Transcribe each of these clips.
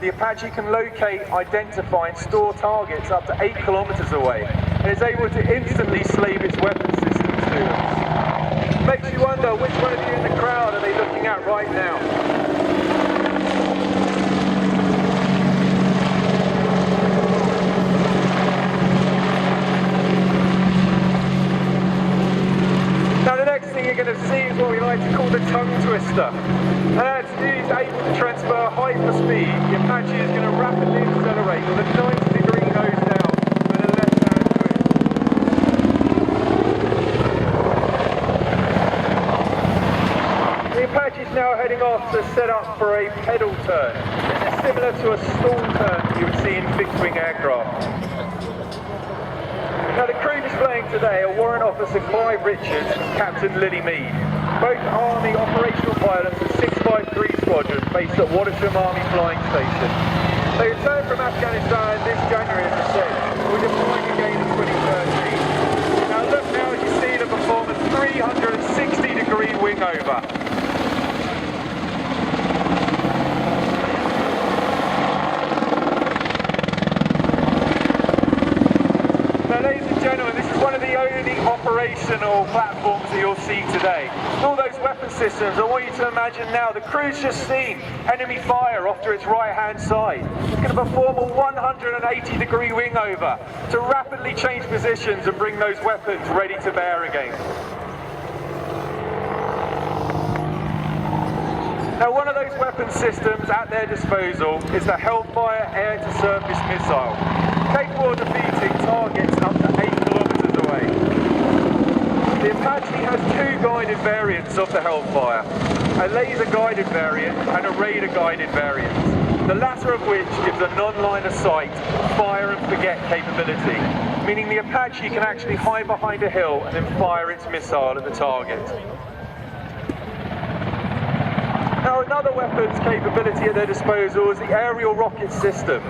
the Apache can locate, identify and store targets up to 8 kilometers away and is able to instantly slave its weapon systems to them. Makes you wonder which one of you in the crowd are they looking at right now? Now the next thing you're going to see is what we like to call the tongue twister. And as it is able to transfer hyperspeed, the Apache is going to rapidly accelerate with a 90-degree nose down with a left-hand twist. The Apache is now heading off to set up for a pedal turn. This is similar to a stall turn you would see in fixed-wing aircraft. Now the crew displaying today are Warrant Officer Clive Richards and Captain Lily Mead, both Army operational pilots of 653 Squadron based at Wadasham Army Flying Station. They returned from Afghanistan this January, as I said, and were deploying again in 2013. Now look now as you see them perform a 360-degree wing over. Now, ladies and gentlemen, this is one of the only operational platforms that you'll see today. All those weapon systems, I want you to imagine now, the crew's just seen enemy fire off to its right-hand side. It's going to perform a 180-degree wing over to rapidly change positions and bring those weapons ready to bear again. Now, one of those weapon systems at their disposal is the Hellfire air-to-surface missile, capable of defeating targets up to 8 kilometers away. The Apache has two guided variants of the Hellfire, a laser-guided variant and a radar-guided variant, the latter of which gives a non-line of sight, fire and forget capability, meaning the Apache can actually hide behind a hill and then fire its missile at the target. Now, another weapons capability at their disposal is the aerial rocket system.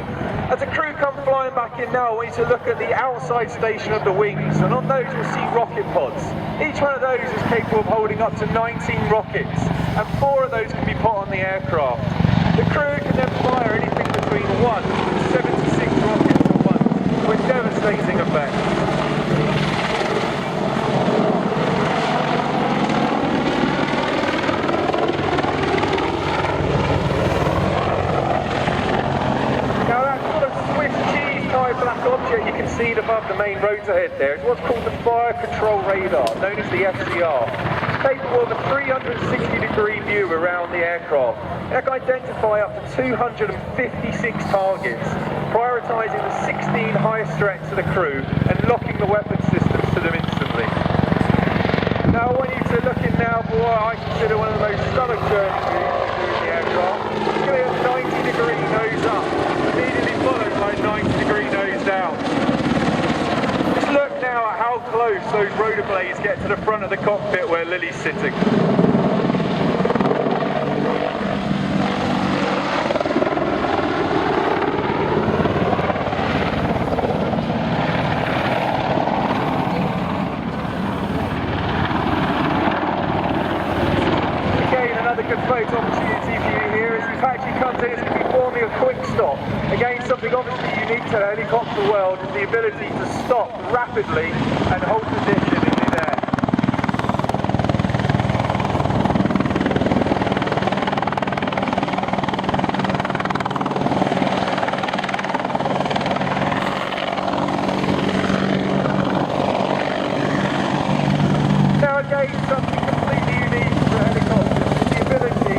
As the crew come flying back in now, I want you to look at the outside station of the wings, and on those you'll see rocket pods. Each one of those is capable of holding up to 19 rockets, and 4 of those can be put on the aircraft. The crew can then fire anything between 1 and 76 rockets at once, with devastating effect. Black object you can see above the main rotor head there is what's called the Fire Control Radar, known as the FCR. It's capable of a 360-degree view around the aircraft. It can identify up to 256 targets, prioritising the 16 highest threats to the crew and locking the weapon systems to them instantly. Now I want you to look in now for what I consider one of the most stomach journeys you do in the aircraft. It's going to be a 90-degree nose up, immediately followed by a 90-degree nose down. Just look now at how close those rotor blades get to the front of the cockpit where Lily's sitting. Good photo opportunity for you here as the Apache comes in. It's going to be forming a quick stop. Again, something obviously unique to the helicopter world is the ability to stop rapidly and hold position in midair. Now again, something completely unique to the helicopter. Ability to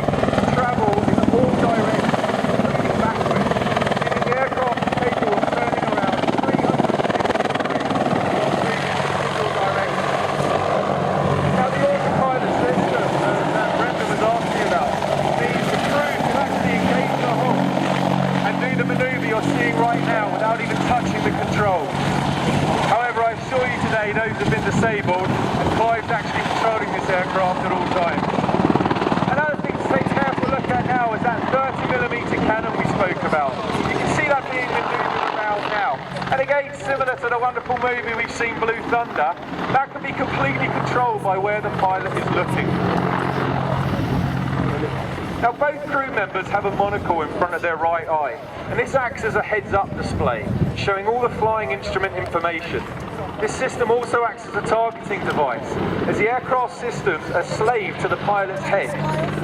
travel in all directions, including backwards, meaning the aircraft is capable of turning around 360 degrees in single direction. Now the autopilot system that Brenda was asking about means the crew can actually engage the hook and do the manoeuvre you're seeing right now without even touching the controls. However, I assure you today those have been disabled and Clive's actually controlling this aircraft at all times. Another thing to take a careful look at now is that 30mm cannon we spoke about. You can see that being manoeuvred around now. And again, similar to the wonderful movie we've seen, Blue Thunder, that can be completely controlled by where the pilot is looking. Now both crew members have a monocle in front of their right eye, and this acts as a heads-up display, showing all the flying instrument information. This system also acts as a targeting device, as the aircraft systems are slave to the pilot's head,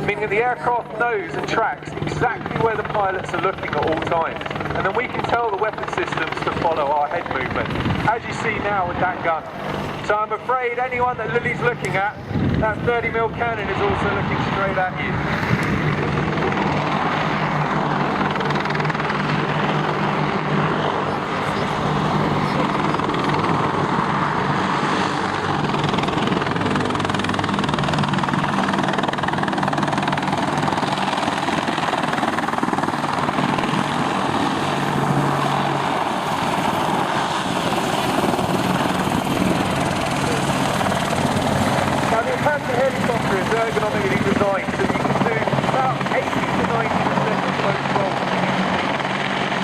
meaning that the aircraft knows and tracks exactly where the pilots are looking at all times, and then we can tell the weapon systems to follow our head movement, as you see now with that gun. So I'm afraid anyone that Lily's looking at, that 30mm cannon is also looking straight at you. Helicopter is ergonomically designed so you can do about 80 to 90% of most roles.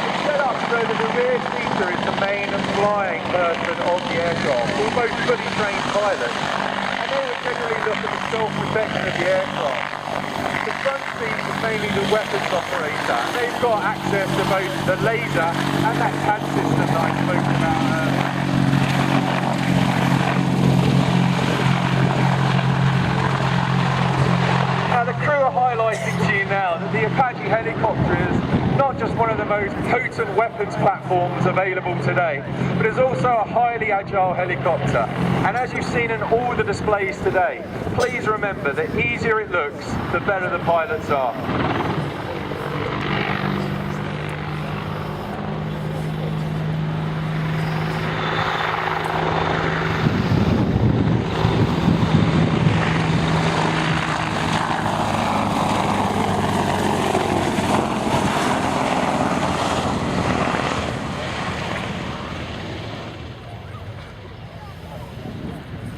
It's set up so that the rear seater is the main flying person of the aircraft, almost fully trained pilots, and they will generally look at the self-protection of the aircraft. The front seat is mainly the weapons operator, and they've got access to both the laser and that CAD system that I spoke about earlier. The crew are highlighting to you now that the Apache helicopter is not just one of the most potent weapons platforms available today, but is also a highly agile helicopter. And as you've seen in all the displays today, please remember the easier it looks, the better the pilots are.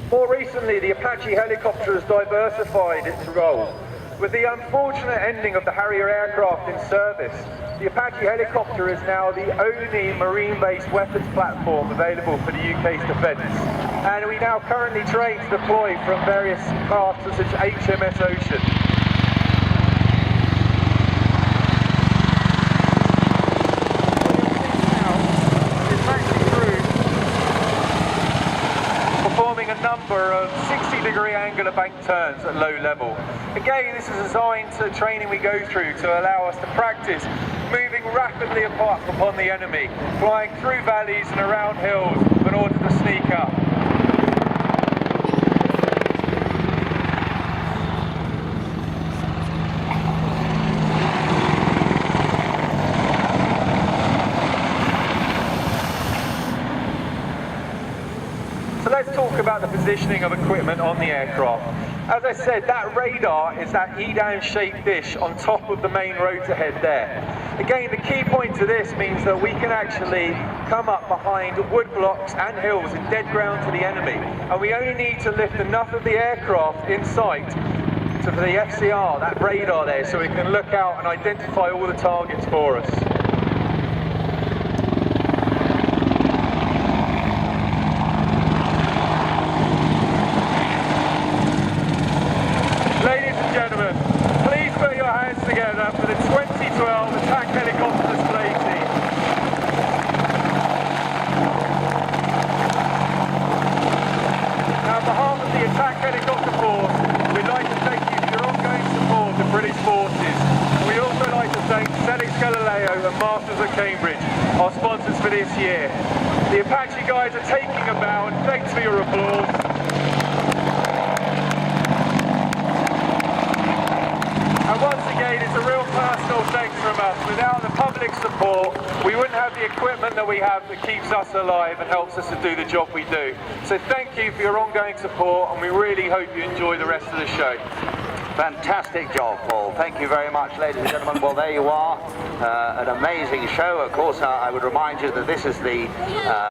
More recently, the Apache helicopter has diversified its role. With the unfortunate ending of the Harrier aircraft in service, the Apache helicopter is now the only marine-based weapons platform available for the UK's defence. And we now currently train to deploy from various parts such as HMS Ocean. Performing a number of 60-degree angular bank turns at low level. Again, this is designed to the training we go through to allow us to practice moving rapidly apart upon the enemy, flying through valleys and around hills in order to sneak up. So let's talk about the positioning of equipment on the aircraft. As I said, that radar is that Edam shaped dish on top of the main rotor head there. Again, the key point to this means that we can actually come up behind wood blocks and hills in dead ground to the enemy, and we only need to lift enough of the aircraft in sight to the FCR, that radar there, so we can look out and identify all the targets for us. Ladies and gentlemen, please put your hands together for the 2012 Attack Helicopter Display Team. Now, on behalf of the Attack Helicopter Force, we'd like to thank you for your ongoing support of British forces. We'd also like to thank Celix Galileo and Masters of Cambridge, our sponsors for this year. The Apache guys are taking a bow, and thanks for your applause. And once again, it's a real personal thanks from us. Without the public support, we wouldn't have the equipment that we have that keeps us alive and helps us to do the job we do. So thank you for your ongoing support, and we really hope you enjoy the rest of the show. Fantastic job, Paul. Thank you very much, ladies and gentlemen. Well, there you are. An amazing show. Of course, I would remind you that this is the